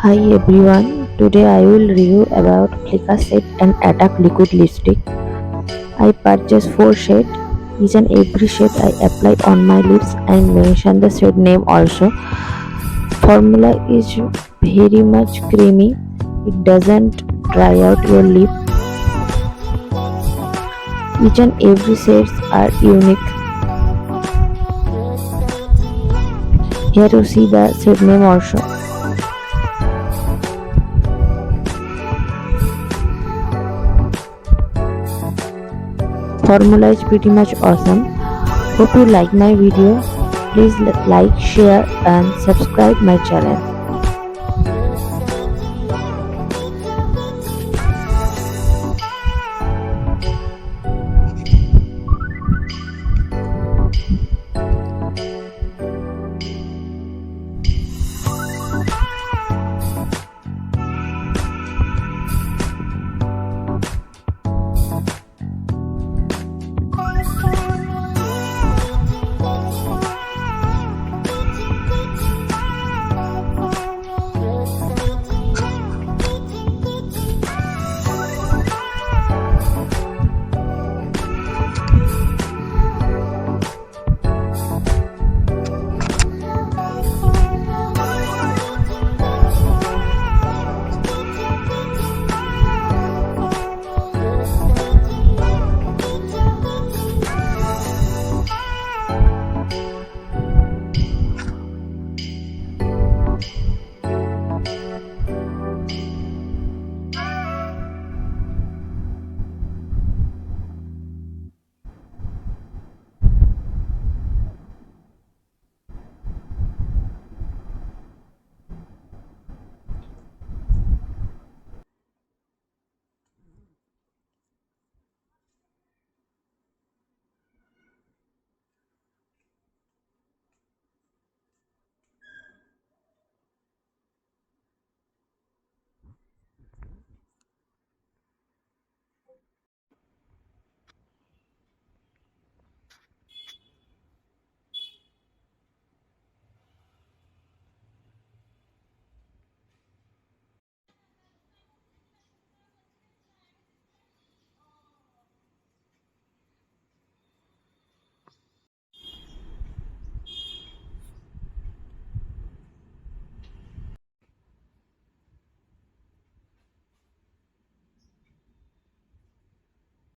Hi everyone, today I will review about flicka set and attack liquid lipstick. I purchased 4 shades, each and every shade I apply on my lips and mention the shade name also. Formula is very much creamy, it doesn't dry out your lip. Each and every shades are unique. Here you see the shade name also. Formula is pretty much awesome. Hope you like my video. Please like, share and subscribe my channel.